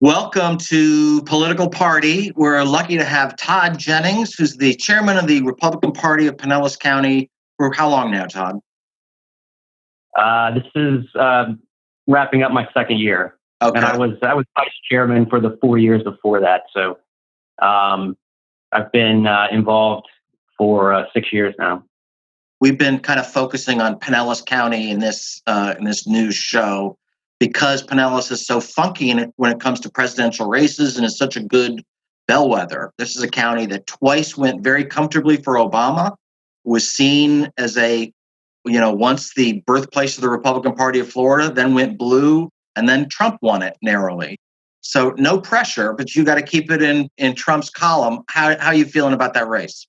Welcome to Political Party. We're lucky to have Todd Jennings, who's the chairman of the Republican Party of Pinellas County. For how long now, Todd? This is wrapping up my second year, Okay. and I was vice chairman for the 4 years before that. So I've been involved for 6 years now. We've been kind of focusing on Pinellas County in this news show because Pinellas is so funky when it comes to presidential races and is such a good bellwether. This is a county that twice went very comfortably for Obama, was seen as once the birthplace of the Republican Party of Florida, then went blue, and then Trump won it narrowly. So no pressure, but you got to keep it in Trump's column. How are you feeling about that race?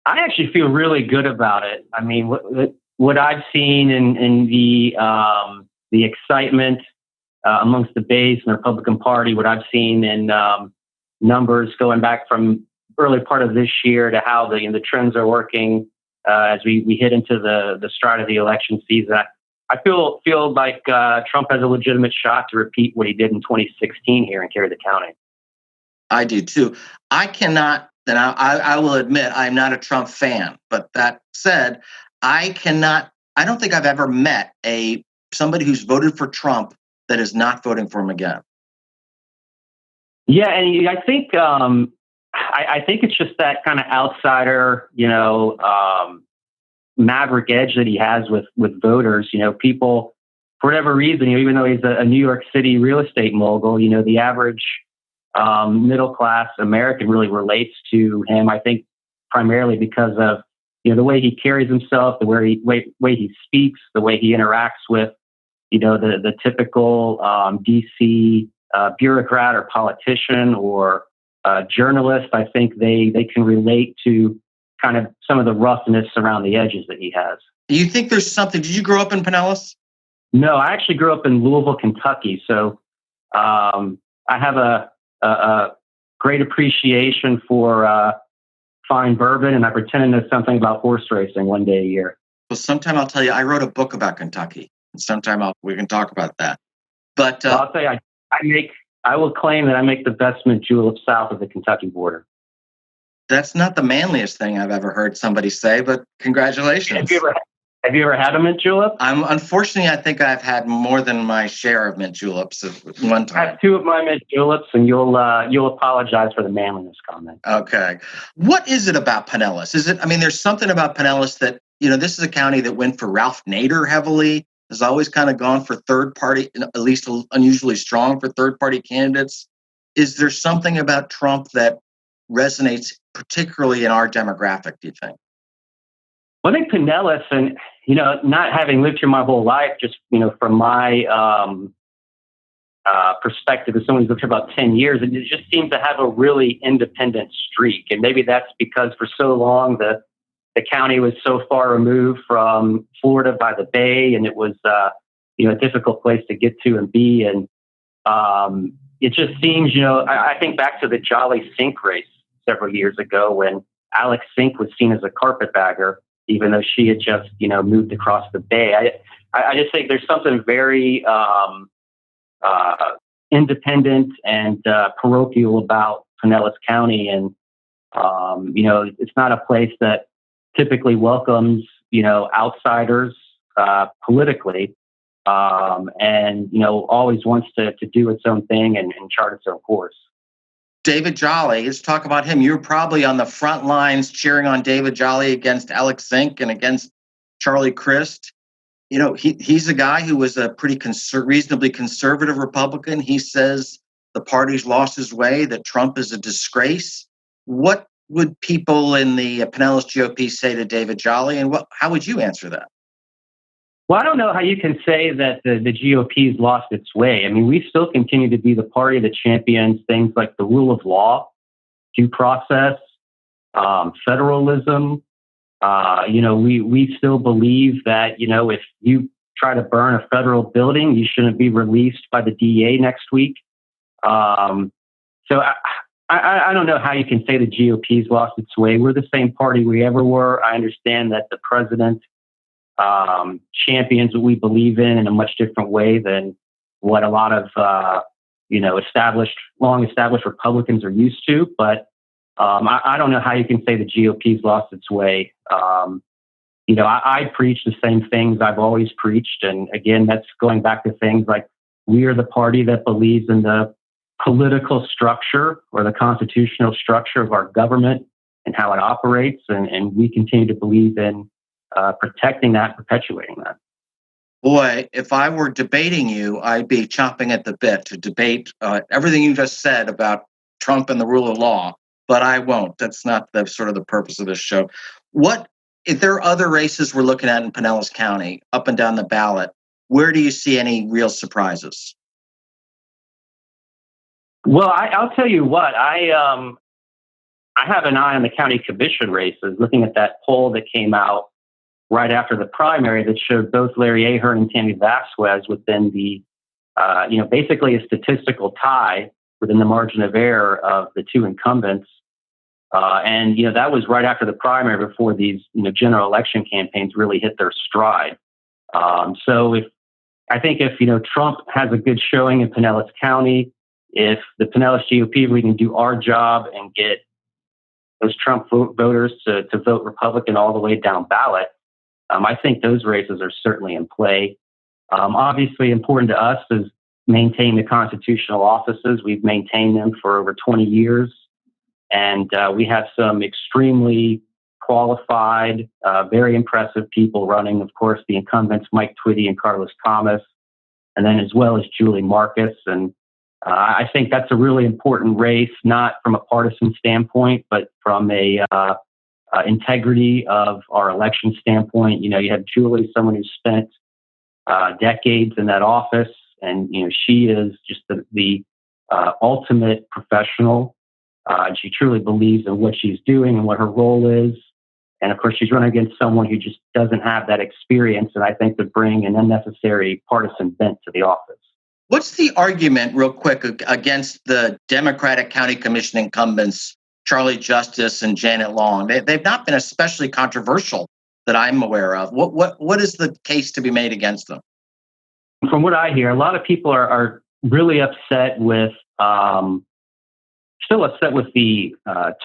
I actually feel really good about it. I mean, what I've seen in the excitement amongst the base and the Republican Party, what I've seen in numbers going back from early part of this year to how the trends are working as we hit into the stride of the election season. I feel like Trump has a legitimate shot to repeat what he did in 2016 here and carry the county. I do too. I cannot, and I will admit I'm not a Trump fan, but that said, I don't think I've ever met somebody who's voted for Trump that is not voting for him again. Yeah, and I think I think it's just that kind of outsider, maverick edge that he has with voters. People, for whatever reason, even though he's a New York City real estate mogul, the average middle class American really relates to him. I think primarily because of the way he carries himself, the way he speaks, the way he interacts with the typical DC bureaucrat or politician or journalist. I think they can relate to kind of some of the roughness around the edges that he has. Do you think there's something? Did you grow up in Pinellas? No, I actually grew up in Louisville, Kentucky. So I have a great appreciation for fine bourbon, and I pretend to know something about horse racing one day a year. Well, sometime I'll tell you. I wrote a book about Kentucky, and sometime we can talk about that. But well, I'll tell you, I will claim that I make the best mint julep south of the Kentucky border. That's not the manliest thing I've ever heard somebody say, but congratulations. Have you ever had a mint julep? Unfortunately, I think I've had more than my share of mint juleps at one time. I have two of my mint juleps, and you'll apologize for the manliness comment. Okay. What is it about Pinellas? There's something about Pinellas that, this is a county that went for Ralph Nader heavily, has always kind of gone for third party, at least unusually strong for third party candidates. Is there something about Trump that resonates particularly in our demographic, do you think? Well, I think Pinellas, and not having lived here my whole life, just from my perspective as someone who's lived here about 10 years, it just seems to have a really independent streak. And maybe that's because for so long the county was so far removed from Florida by the Bay, and it was a difficult place to get to and be. And it just seems, I think back to the Jolly Sink race several years ago when Alex Sink was seen as a carpetbagger, even though she had just, moved across the Bay. I just think there's something very independent and parochial about Pinellas County. And, it's not a place that typically welcomes, outsiders politically, and, always wants to do its own thing and chart its own course. David Jolly, let's talk about him. You're probably on the front lines cheering on David Jolly against Alex Sink and against Charlie Crist. He's a guy who was a pretty reasonably conservative Republican. He says the party's lost his way, that Trump is a disgrace. What would people in the Pinellas GOP say to David Jolly, and how would you answer that? Well, I don't know how you can say that the GOP's lost its way. I mean, we still continue to be the party that champions things like the rule of law, due process, federalism. We still believe that, if you try to burn a federal building, you shouldn't be released by the DEA next week. So I don't know how you can say the GOP's lost its way. We're the same party we ever were. I understand that the president champions what we believe in a much different way than what a lot of long established Republicans are used to. But I don't know how you can say the GOP's lost its way. I preach the same things I've always preached. And again, that's going back to things like we are the party that believes in the political structure or the constitutional structure of our government and how it operates. And we continue to believe in protecting that, perpetuating that. Boy, if I were debating you, I'd be chomping at the bit to debate everything you just said about Trump and the rule of law, but I won't. That's not the sort of the purpose of this show. What if there are other races we're looking at in Pinellas County, up and down the ballot? Where do you see any real surprises? Well, I'll tell you what. I have an eye on the county commission races. Looking at that poll that came out right after the primary that showed both Larry Ahern and Tammy Vasquez within the, basically a statistical tie within the margin of error of the two incumbents. And that was right after the primary before these, general election campaigns really hit their stride. So I think if Trump has a good showing in Pinellas County, if the Pinellas GOP, we can do our job and get those Trump voters to vote Republican all the way down ballot, I think those races are certainly in play. Obviously, important to us is maintain the constitutional offices. We've maintained them for over 20 years. And we have some extremely qualified, very impressive people running. Of course, the incumbents, Mike Twitty and Carlos Thomas, and then as well as Julie Marcus. And I think that's a really important race, not from a partisan standpoint, but from a integrity of our election standpoint. You have Julie, someone who spent decades in that office, and she is just the ultimate professional. She truly believes in what she's doing and what her role is. And of course, she's running against someone who just doesn't have that experience, and I think would bring an unnecessary partisan bent to the office. What's the argument, real quick, against the Democratic County Commission incumbents, Charlie Justice and Janet Long? They've not been especially controversial that I'm aware of. What is the case to be made against them? From what I hear, a lot of people are really upset with, still upset with the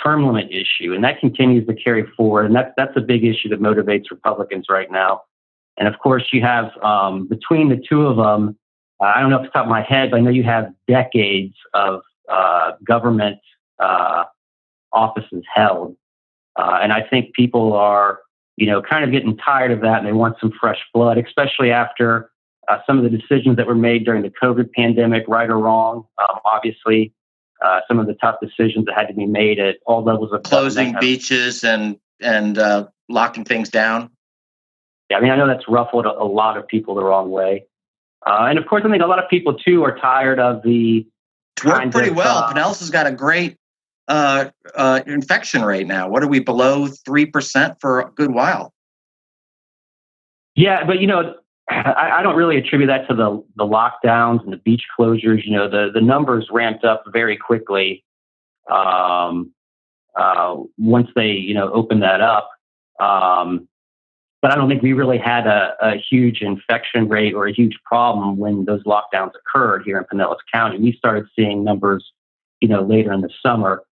term limit issue, and that continues to carry forward. And that's a big issue that motivates Republicans right now. And of course, you have between the two of them, I don't know off the top of my head, but I know you have decades of government offices held. And I think people are, kind of getting tired of that, and they want some fresh blood, especially after some of the decisions that were made during the COVID pandemic, right or wrong. Obviously, some of the tough decisions that had to be made at all levels of closing beaches and locking things down. Yeah, I know that's ruffled a lot of people the wrong way. And of course, I think a lot of people too are tired of the. It's worked pretty well. Pinellas has got a great infection rate now. What are we, below 3% for a good while? Yeah, but I don't really attribute that to the lockdowns and the beach closures. The numbers ramped up very quickly once they opened that up. But I don't think we really had a huge infection rate or a huge problem when those lockdowns occurred here in Pinellas County. We started seeing numbers, later in the summer.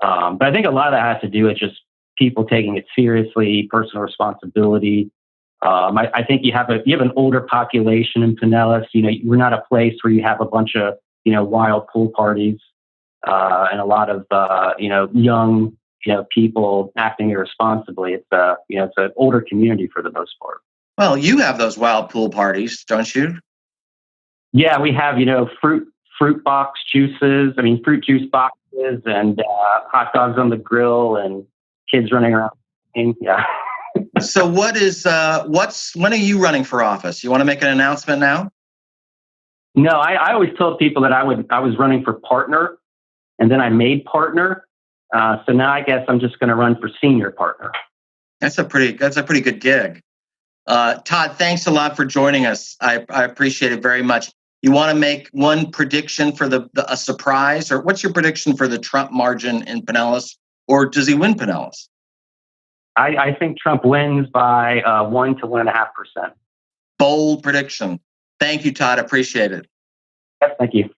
But I think a lot of that has to do with just people taking it seriously, personal responsibility. I think you have an older population in Pinellas. We're not a place where you have a bunch of wild pool parties and a lot of young people acting irresponsibly. It's it's an older community for the most part. Well, you have those wild pool parties, don't you? Yeah, we have fruit box juices. Fruit juice boxes and hot dogs on the grill and kids running around. Yeah. So when are you running for office? You want to make an announcement now? No, I always told people that I was running for partner, and then I made partner. So now I guess I'm just going to run for senior partner. That's a pretty good gig. Todd, thanks a lot for joining us. I appreciate it very much. You want to make one prediction for a surprise, or what's your prediction for the Trump margin in Pinellas, or does he win Pinellas? I think Trump wins by 1 to 1.5%. Bold prediction. Thank you, Todd. Appreciate it. Yes, thank you.